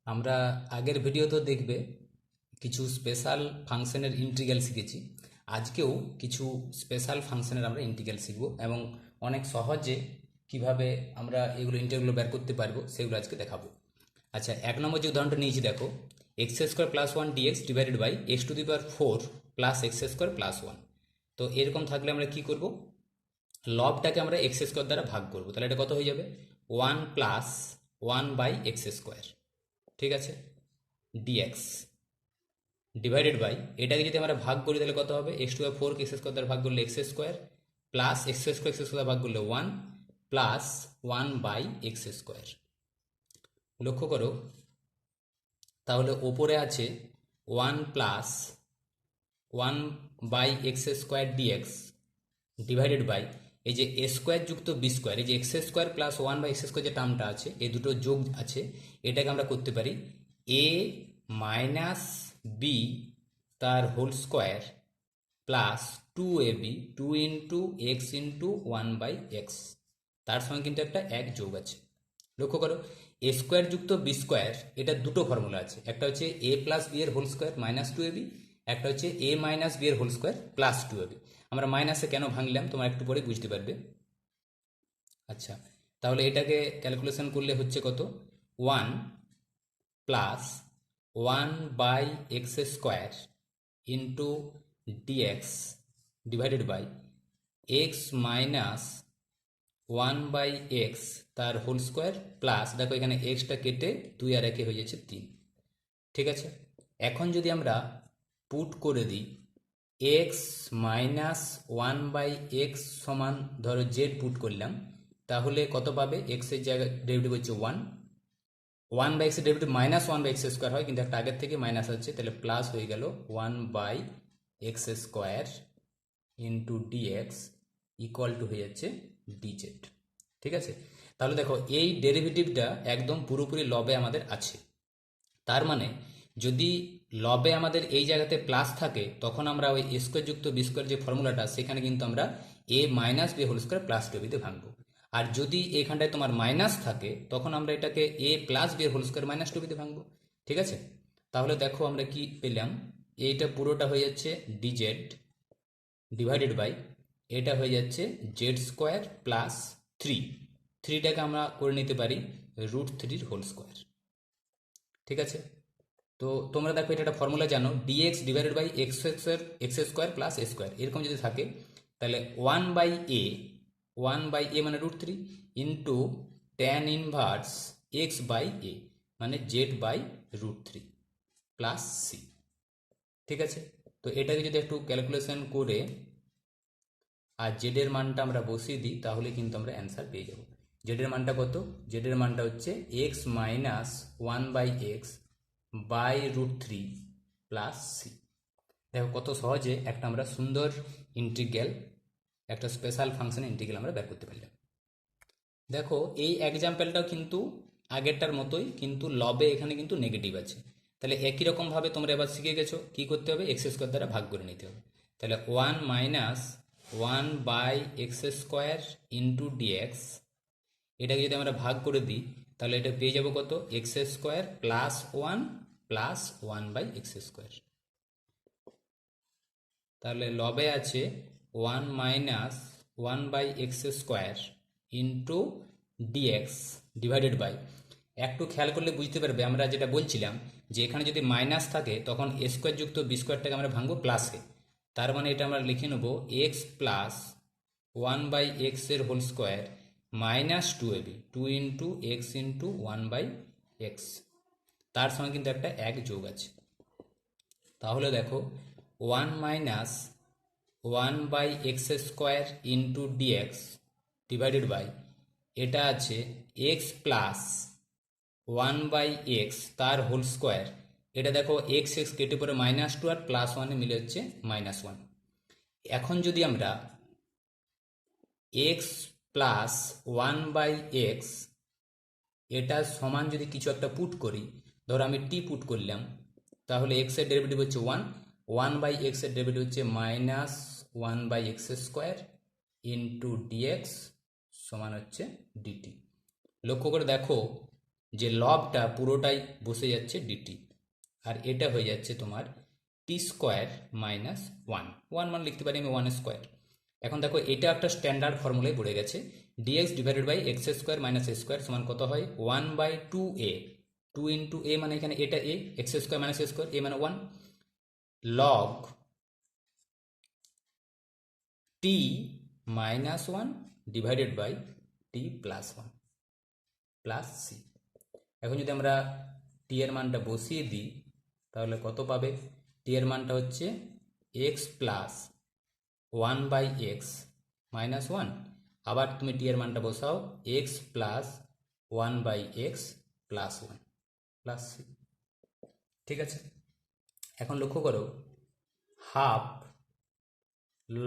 আমরা আগের ভিডিওতে দেখবে কিছু স্পেশাল ফাংশনের ইন্টিগ্রাল শিখেছি। আজকেও কিছু স্পেশাল ফাংশনের আমরা ইন্টিগ্রাল শিখব এবং অনেক সহজে কিভাবে আমরা এগুলো ইন্টিগ্রালগুলো বের করতে পারবো সেগুলো আজকে দেখাবো। আচ্ছা, 1 নম্বর যে উদাহরণটা নিয়েছি দেখো, x square plus 1 dx divided by x to the power 4 plus x square plus 1। তো এরকম থাকলে আমরা কি করব, লবটাকে আমরা এক্স স্কোয়ার দ্বারা ভাগ করব। তাহলে এটা কত হয়ে যাবে, 1 প্লাস 1 বাই এক্স স্কোয়ার, ঠিক আছে, ডিএক্স ডিভাইডেড বাই, এটাকে যদি আমরা ভাগ করি তাহলে কত হবে, x two by 4 x square দ্বারা ভাগ করলে x square plus x square ভাগ করলে 1 প্লাস 1 বাই এক্স স্কোয়ার। লক্ষ্য করো, তাহলে ওপরে আছে 1 plus 1 by x square dx divided by এই যে এ স্কোয়ার যুক্ত বি স্কোয়ার, এই যে x square plus 1 by x square যে টার্মটা আছে, এই দুটো যোগ আছে, এটাকে আমরা করতে পারি এ মাইনাস বি তার whole square plus 2ab 2 into x into 1 by x, তার সঙ্গে কিন্তু একটা এক যোগ আছে। লক্ষ্য করো, এ স্কোয়ার যুক্ত বি স্কোয়ার, এটা দুটো ফর্মুলা আছে, একটা হচ্ছে এ প্লাস বি এর হোল স্কোয়ার মাইনাস 2ab, একটা হচ্ছে এ মাইনাস বি এর হোল স্কোয়ার প্লাস 2ab। আমরা মাইনাসে কেন ভাঙলাম তোমরা একটু পরে বুঝতে পারবে। আচ্ছা, তাহলে এটাকে ক্যালকুলেশন করলে হচ্ছে কত, 1 plus 1 by x square into dx divided by x minus 1 by x তার হোল স্কোয়ার প্লাস, দেখো এখানে এক্সটা কেটে 2 আর 1 হয়ে যাচ্ছে 3, ঠিক আছে। এখন যদি আমরা পুট করে দিই এক্স মাইনাস 1 বাই এক্স সমান, ধরো জেড পুট করলাম, তাহলে কত পাবে, এক্সের জায়গায় ডেরিভেটিভ হচ্ছে 1, 1 বাই এক্সের derivative minus 1 by x square হয়, কিন্তু একটা আগের থেকে মাইনাস আছে, তাহলে প্লাস হয়ে গেল 1 by x square into dx equal to হয়ে যাচ্ছে ডিজেড, ঠিক আছে। তাহলে দেখো এই ডেরিভেটিভটা একদম পুরোপুরি লবে আমাদের আছে, তার মানে যদি লবে আমাদের এই জায়গাতে প্লাস থাকে তখন আমরা ওই এ স্কোয়ার যুক্ত বি স্কোয়ার যে ফর্মুলাটা, সেখানে কিন্তু আমরা a minus b whole square plus two বিতে ভাঙবো। আর যদি এখানটায় তোমার মাইনাস থাকে তখন আমরা এটাকে a plus b whole square minus two বিতে ভাঙবো, ঠিক আছে। তাহলে দেখো আমরা কি পেলাম, এইটা পুরোটা হয়ে যাচ্ছে ডিজেড ডিভাইডেড বাই এটা হয়ে যাচ্ছে জেড স্কোয়ার প্লাস 3, 3টাকে আমরা করে নিতে পারি √3 হোল স্কোয়ার, ঠিক আছে। তো তোমরা দেখো এটা একটা ফর্মুলা জানো, dx divided by x square plus a square, এরকম যদি থাকে তাহলে 1 বাই এ মানে √3 into tan inverse x by a মানে জেড বাই √3 প্লাস সি, ঠিক আছে। তো এটাকে যদি একটু ক্যালকুলেশন করে আর জেডের মানটা আমরা বসিয়ে দিই তাহলে কিন্তু আমরা অ্যান্সার পেয়ে যাব। জেডের মানটা কত, জেডের মানটা হচ্ছে x minus 1 by x by √3 plus c. দেখো কত সহজে একটা আমরা সুন্দর ইন্টিগ্রাল, একটা স্পেশাল ফাংশনের ইন্টিগ্রাল আমরা বের করতে পারলাম। দেখো এই এক্সাম্পলটাও কিন্তু আগেরটার মতোই, কিন্তু লবে এখানে কিন্তু নেগেটিভ আছে। তাহলে একই রকমভাবে তোমরা এবার শিখে গেছো কি করতে হবে, এক্স স্কোয়ার দ্বারা ভাগ করে নিতে হবে। তাহলে 1 minus 1 by x square into dx, এটাকে যদি আমরা ভাগ করে দিই তাহলে এটা পেয়ে যাবো কত, x square plus 1 plus 1 by x square. তাহলে লবে আছে 1 minus 1 by x square into dx divided by, একটু খেয়াল করলে বুঝতে পারবে আমরা যেটা বলছিলাম যে এখানে যদি মাইনাস থাকে তখন এ স্কোয়ার যুক্ত বি স্কোয়ারটাকে আমরা ভাঙবো প্লাসে, তার মানে এটা আমরা লিখে নেবো এক্স প্লাস 1 বাই এক্স এর whole square minus 2ab 2 into x into 1 by x, তার সঙ্গে কিন্তু একটা এক যোগ আছে। তাহলে দেখো 1 minus 1 by x square into dx divided by এটা আছে এক্স প্লাস 1 বাই এক্স তার হোল স্কোয়ার, এটা দেখো এক্স এক্স কেটে পরে -2 আর +1 মিলে হচ্ছে -1। এখন যদি আমরা এক্স প্লাস 1 বাই এক্স এটা সমান যদি কিছু একটা পুট করি, ধরো আমি টি পুট করলাম, তাহলে এক্স এর ডেরিভেটিভ হচ্ছে 1, 1 বাই এক্স এর ডেরিভেটিভ হচ্ছে -1 by x square into dx সমান হচ্ছে ডিটি। লক্ষ্য করে দেখো যে লবটা পুরোটাই বসে যাচ্ছে ডিটি, আর এটা হয়ে যাচ্ছে তোমার টি স্কোয়ার মাইনাস ওয়ান। ওয়ান মান লিখতে পারি আমি ওয়ান স্কোয়ার। এখন দেখো এটা একটা স্ট্যান্ডার্ড ফর্মুলায় পড়ে গেছে, dx divided by x square minus a square সমান কত হয়, one by two a. Two into a মানে এখানে এটা a, x square minus a square, a মানে one, log t minus one divided by t plus one plus c. এখন যদি আমরা টি এর মানটা বসিয়ে দিই তাহলে কত পাবে, টি এর মানটা হচ্ছে x plus one by x minus one, আবার তুমি টি এর মানটা বসাও x plus one by x plus one plus c. ঠিক আছে, এখন লক্ষ্য করো হাফ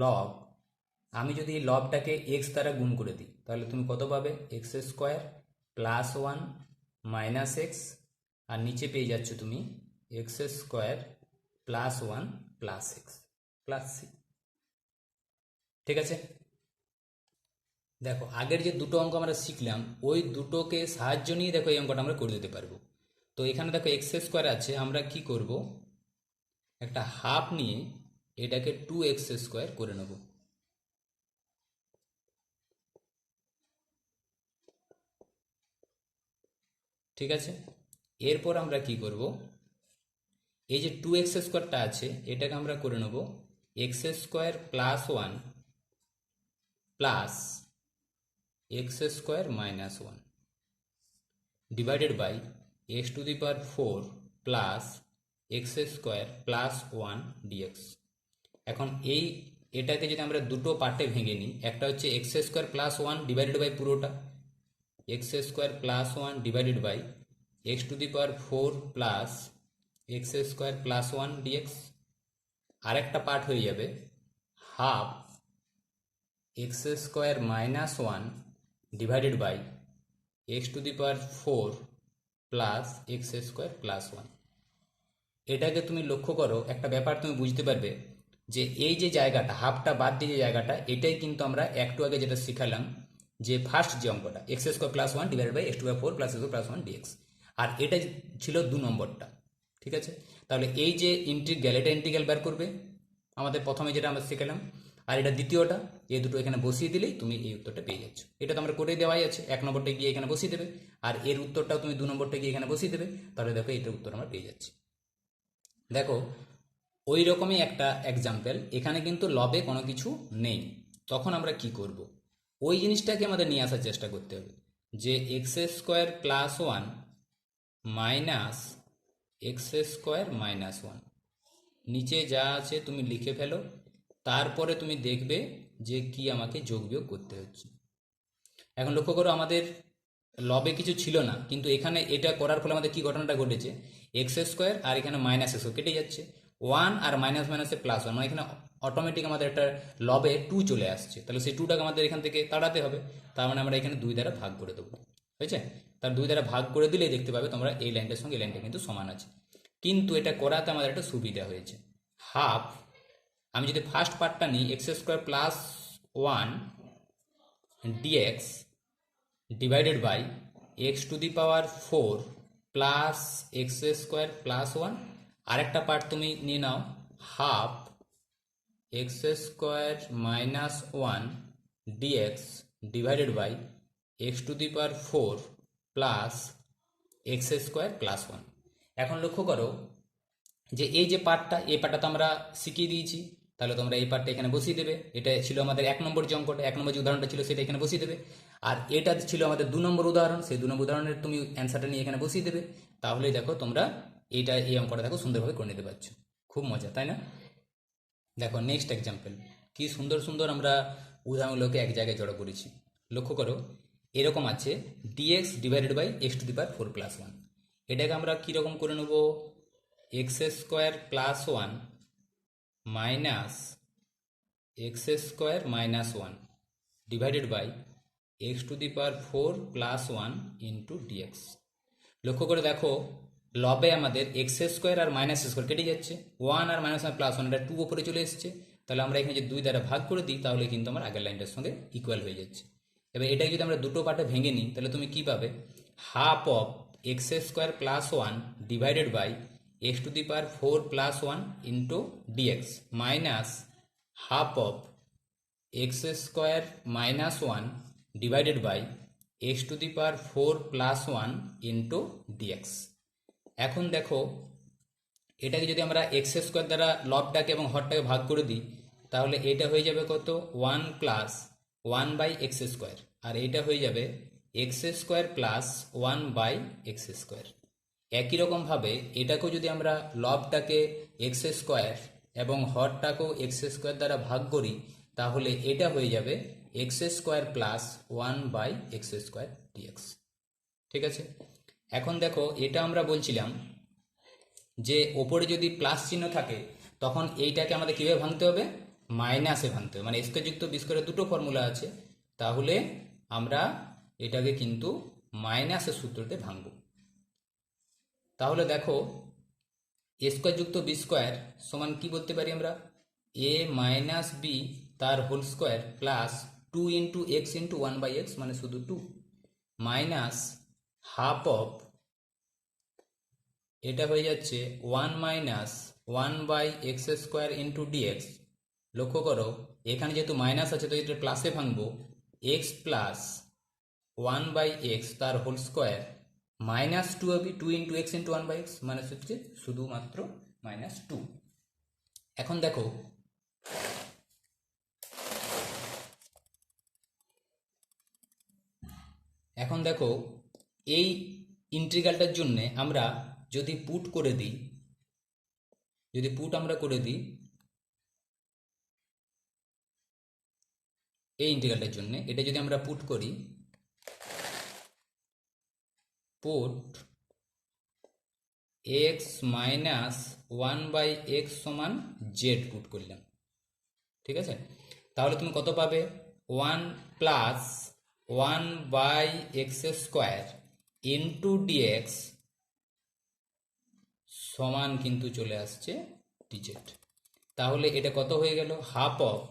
লগ, আমি যদি এই লবটাকে এক্স দ্বারা গুণ করে দিই তাহলে তুমি কত পাবে, x square plus one minus x, আর নিচে পেয়ে যাচ্ছ তুমি x square plus one plus x plus c. ঠিক আছে, দেখো আগের যে দুটো অঙ্ক আমরা শিখলাম ওই দুটোকে সাহায্য নিয়ে দেখো এই অঙ্কটা আমরা করে দিতে পারবো। তো এখানে দেখো এক্স স্কোয়ার আছে, আমরা কি করব, একটা হাফ নিয়ে এটাকে টু এক্স স্কোয়ার করে নেব। ঠিক আছে, এরপর আমরা কি করব, এই যে টু এক্স স্কোয়ারটা আছে এটাকে আমরা করে নেব x square plus one plus x square minus one divided by x to the power four plus x square plus one dx. এখন এটাকে যদি আমরা দুটো পার্টে ভেঙে নিই, একটা হচ্ছে x square plus one divided by পুরোটা x square plus one divided by x to the power four plus x square plus one dx. আরেকটা পার্ট হয়ে যাবে half x square minus one divided by x to the power four plus x square plus one. এটাকে তুমি লক্ষ্য করো, একটা ব্যাপার তুমি বুঝতে পারবে যে এই যে জায়গাটা হাফটা বাদ দিয়ে যে জায়গাটা, এটাই কিন্তু আমরা একটু আগে যেটা শিখালাম যে ফার্স্ট যে অঙ্কটা x square plus one divide by x two by four plus x plus one dx, আর এটা ছিল দু নম্বরটা। ঠিক আছে, তাহলে এই যে ইন্টিগ্রাল, এটা ইন্টিগ্রাল বের করবে আমাদের প্রথমে যেটা আমরা শিখালাম, আর এটা দ্বিতীয়টা, এই দুটো এখানে বসিয়ে দিলেই তুমি এই উত্তরটা পেয়ে যাচ্ছ। এটা তো আমরা করে দেওয়াই আছে, এক নম্বরটা গিয়ে এখানে বসিয়ে দেবে, আর এর উত্তরটাও তুমি দু নম্বরটা গিয়ে এখানে বসিয়ে দেবে, তাহলে দেখো এটার উত্তর আমরা পেয়ে যাচ্ছি। দেখো ওই রকমই একটা এক্সাম্পল, এখানে কিন্তু লবে কোনো কিছু নেই, তখন আমরা কি করব, ওই জিনিসটাকে আমাদের নিয়ে আসার চেষ্টা করতে হবে যে x square plus one minus x square minus one, নিচে যা আছে তুমি লিখে ফেলো, তারপরে তুমি দেখবে যে কি আমাকে যোগ বিয়োগ করতে হচ্ছে। এখন লক্ষ্য করো আমাদের লবে কিছু ছিল না, কিন্তু এখানে এটা করার ফলে আমাদের কি ঘটনাটা ঘটেছে, এক্স স্কোয়ার আর এখানে মাইনাস এক্স কেটে যাচ্ছে, ওয়ান আর মাইনাস মাইনাসে প্লাস ওয়ান, মানে এখানে অটোমেটিক আমাদের একটা লবে টু চলে আসছে, তাহলে সেই টুটাকে আমাদের এখান থেকে তাড়াতে হবে, তার মানে আমরা এখানে দুই দ্বারা ভাগ করে দেবো। হয়েছে, তার দুই দ্বারা ভাগ করে দিলেই দেখতে পাবে তোমরা এই লাইনটার সঙ্গে এই লাইনটা কিন্তু সমান আছে। কিন্তু এটা করাতে আমাদের একটা সুবিধা হয়েছে, হাফ আমি যদি ফার্স্ট পার্টটা নিই x square plus one dx divided by x to the power four plus x square plus one, আরেকটা পার্ট তুমি নিয়ে নাও half x square minus one dx divided by x to the power four plus x square plus one. এখন লক্ষ্য করো যে এই যে পার্টটা, এই পার্টটা তো আমরা শিখিয়ে দিয়েছি, তাহলে তোমরা এই পার্টটা এখানে বসিয়ে দেবে, এটা ছিল আমাদের এক নম্বর যে অঙ্কটা, এক নম্বর যে উদাহরণটা ছিল সেটা এখানে বসিয়ে দেবে, আর এটা ছিল আমাদের দু নম্বর উদাহরণ, সেই দু নম্বর উদাহরণের তুমি অ্যান্সারটা নিয়ে এখানে বসিয়ে দেবে, তাহলেই দেখো তোমরা এই অঙ্কটা দেখো সুন্দরভাবে করে নিতে পারছো। খুব মজা, তাই না? দেখো নেক্সট এক্সাম্পল, কি সুন্দর সুন্দর আমরা উদাহরণগুলোকে এক জায়গায় জড়ো করেছি। লক্ষ্য করো এরকম আছে dx divided by x to the power four plus one, এটাকে আমরা কীরকম করে নেব, x square plus one minus x square minus one divided by x to the power four plus one into dx. লক্ষ্য করে দেখো লবে আমাদের এক্স স্কোয়ার আর মাইনাস স্কোয়ার কেটে যাচ্ছে, ওয়ান আর মাইনাস ওয়ান প্লাস ওয়ান, এটা টু ওপরে চলে এসছে, তাহলে আমরা এখানে যে দুই দ্বারা ভাগ করে দিই তাহলে কিন্তু আমার আগের লাইনটার সঙ্গে ইকুয়াল হয়ে যাচ্ছে। এবার এটাকে যদি আমরা দুটো পার্টে ভেঙে নিই তাহলে তুমি কি পাবে, half of x square plus one divided by x to the power 4 plus one into dx minus half of x square minus one divided by x to the power 4 plus one into dx. এখন দেখো এটাকে যদি আমরা x square দ্বারা লবটাকে এবং হরটাকে ভাগ করে দিই তাহলে এটা হয়ে যাবে কত 1 প্লাস 1 বাই এক্স স্কোয়ার, আর এটা হয়ে যাবে x square plus 1 by x square. একই রকমভাবে এটাকেও যদি আমরা লবটাকে এক্স স্কোয়ার এবং হরটাকেও এক্স স্কোয়ার দ্বারা ভাগ করি তাহলে এটা হয়ে যাবে x square plus 1 by x square dx. ঠিক আছে, এখন দেখো এটা আমরা বলছিলাম যে ওপরে যদি প্লাস চিহ্ন থাকে তখন এইটাকে আমাদের কীভাবে ভাঙতে হবে, মাইনাসে ভাঙতে হবে। মানে স্কোয়ার যুক্ত বি স্কোয়ারের দুটো ফর্মুলা আছে, তাহলে আমরা এটাকে কিন্তু মাইনাসের সূত্রতে ভাঙব। তাহলে দেখো এ স্কোয়ার যুক্ত বি স্কোয়ার সমান কি বলতে পারি আমরা, এ মাইনাস বি তার whole square plus 2 into x into 1 by x মানে শুধু 2 মাইনাস হাফ অফ এটা হয়ে যাচ্ছে 1 minus 1 by x square into dx. লক্ষ্য করো এখানে যেহেতু মাইনাস আছে তো এটা প্লাসে ভাঙবো, এক্স প্লাস 1 বাই এক্স তার হোল স্কোয়ার মাইনাস 2 হবে 2 into x into 1 by x মানে হচ্ছে শুধুমাত্র মাইনাস 2। এখন দেখো এই ইন্টিগ্রালটার জন্য আমরা যদি পুট করে দিই, যদি পুট আমরা করে দিই এই ইন্টিগ্রালটার জন্য, এটা যদি আমরা পুট করি, put x minus 1 by x সমান জেড পুট করলাম। ঠিক আছে, তাহলে তুমি কত পাবে, 1 plus 1 by x square into dx সমান কিন্তু চলে আসছে ডিজেড। তাহলে এটা কত হয়ে গেল, হাফ অফ,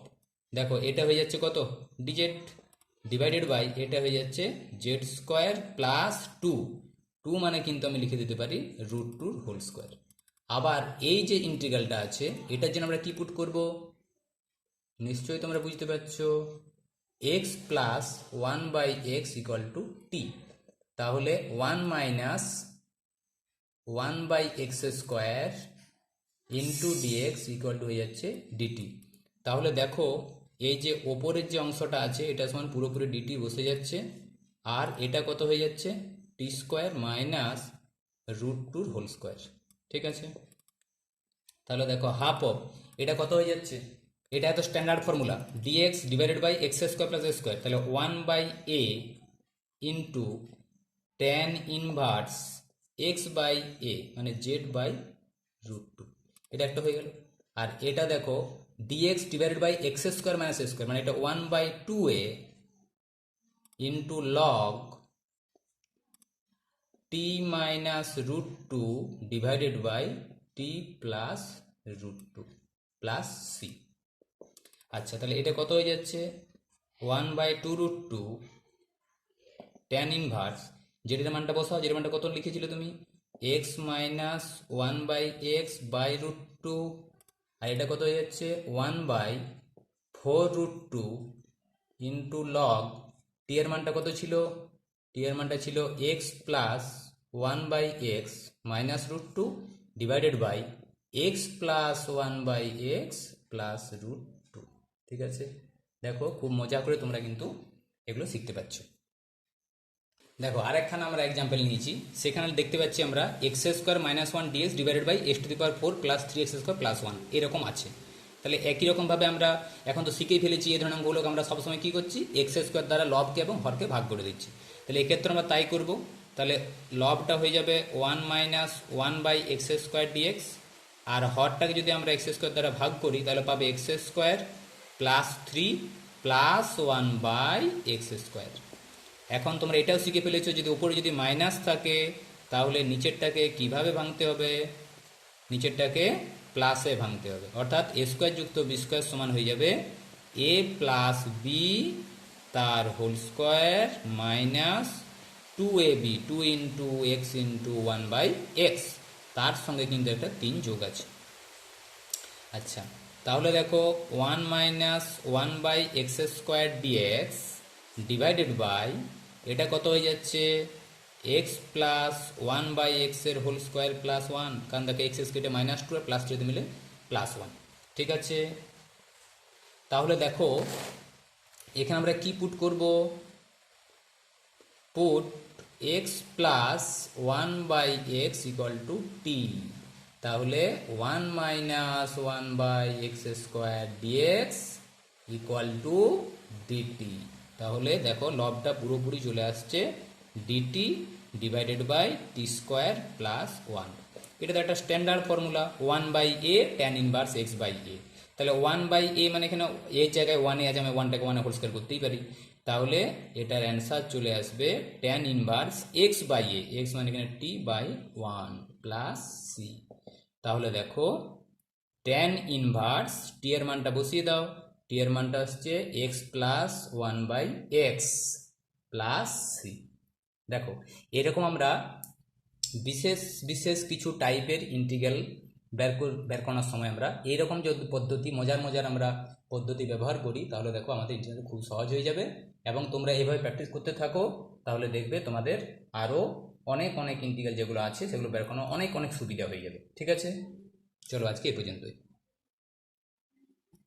দেখো এটা হয়ে যাচ্ছে কত ডিজেড ডিভাইডেড বাই এটা হয়ে যাচ্ছে জেড স্কোয়ার প্লাস 2 মানে কিন্তু আমি লিখে দিতে পারি √2 হোল স্কোয়ার। আবার এই যে ইন্টিগ্রালটা আছে এটার জন্য আমরা কি পুট করব, নিশ্চয়ই তোমরা বুঝতে পারছো, x plus 1 by x equal to t. তাহলে 1 minus 1 by x square into dx equal to হয়ে যাচ্ছে ডিটি। তাহলে দেখো এই যে ওপরের যে অংশটা আছে এটা সমান পুরোপুরি ডিটি বসে যাচ্ছে, আর এটা কত হয়ে যাচ্ছে টি স্কোয়ার মাইনাস √2 হোল স্কোয়ার। ঠিক আছে, তাহলে দেখো হাফ অফ এটা কত হয়ে যাচ্ছে, এটা এত standard formula dx divided by x square plus x square, তাহলে 1 by a into tan inverse x by a মানে জেড বাই √2, এটা একটা হয়ে গেল। আর এটা দেখো dx divided by x square minus x square মানে এটা 1 by 2a into log t minus √2 divided by t plus √2 plus c. আচ্ছা, তাহলে এটা কত হয়ে যাচ্ছে 1 বাই 2√2 ট্যান ইনভার্স, যেটার মানটা বসাও, যেটার মানটা কত লিখেছিল তুমি, x minus 1 by x by √2, আর এটা কত হয়ে যাচ্ছে 1 বাই 4√2 ইন্টু লগ টি এর মানটা কত ছিল, টি এর মানটা ছিল x plus 1 by x minus √2 divided by x plus 1 by x plus √2। ঠিক আছে, দেখো খুব মজা করে তোমরা কিন্তু এগুলো শিখতে পারছো। দেখো আরেকখানে আমরা এক্সাম্পল নিয়েছি, সেখানে দেখতে পাচ্ছি আমরা x square minus 1 dx divided by x to the power 4 plus 3x square plus 1 এরকম আছে। তাহলে একই রকমভাবে আমরা এখন তো শিখেই ফেলেছি এই ধরনের অঙ্কগুলোকে আমরা সবসময় কী করছি, এক্স স্কোয়ার দ্বারা লবকে এবং হরকে ভাগ করে দিচ্ছি। তাহলে এক্ষেত্রে আমরা তাই করব, তাহলে লবটা হয়ে যাবে 1 minus 1 by x square dx, আর হরটাকে যদি আমরা এক্স স্কোয়ার দ্বারা ভাগ করি তাহলে পাবে x square plus 3 plus 1 by x square. এখন তোমরা এটাও শিখে ফেলেছো যদি উপরে যদি মাইনাস থাকে তাহলে নিচেরটাকে কিভাবে ভাঙতে হবে, নিচেরটাকে প্লাসে ভাঙতে হবে, অর্থাৎ এ স্কোয়ার যুক্ত বি স্কোয়ার সমান হয়ে যাবে এ প্লাস বি তার whole square minus 2ab 2 into x into 1/x, তার সঙ্গে কিন্তু একটা 3 যোগ আছে। আচ্ছা, তাহলে দেখো 1 minus 1/x² dx divided by, এটা কত হয়ে যাচ্ছে এক্স প্লাস 1/x এর হোল স্কোয়ার প্লাস 1, কারণ দেখো এক্স কেটে -2 আর +2 মিলে +1। ঠিক আছে, তাহলে দেখো এখানে আমরা কি পুট করব, put x plus 1/x equal to t, তাহলে 1 minus 1/x² dx equal to dt. তাহলে দেখো লবটা পুরোপুরি চলে আসছে DT divided by t² plus 1। এটা তো একটা standard formula, 1/a tan inverse x/a। তাহলে 1/a মানে এখানে এর জায়গায় 1 আছে, আমি 1টাকে 1 হোল স্কয়ার করতেই পারি। তাহলে এটার অ্যান্সার চলে আসবে tan ইনভার্স x/a, x মানে এখানে t/1 প্লাস c। তাহলে দেখো tan ইনভার্স t এর মানটা বসিয়ে দাও, t এর মানটা হচ্ছে x plus 1/x plus c। দেখো এরকম আমরা বিশেষ বিশেষ কিছু টাইপের ইন্টিগ্রাল বের করার সময় আমরা এইরকম যদি পদ্ধতি মজার আমরা পদ্ধতি ব্যবহার করি, তাহলে দেখো আমাদের ইন্টিগ্রাল খুব সহজ হয়ে যাবে। এবং তোমরা এইভাবে প্র্যাকটিস করতে থাকো, তাহলে দেখবে তোমাদের আরও অনেক ইন্টিগ্রাল যেগুলো আছে সেগুলো বের করানো অনেক সুবিধা হয়ে যাবে। ঠিক আছে, চলো আজকে এই পর্যন্তই।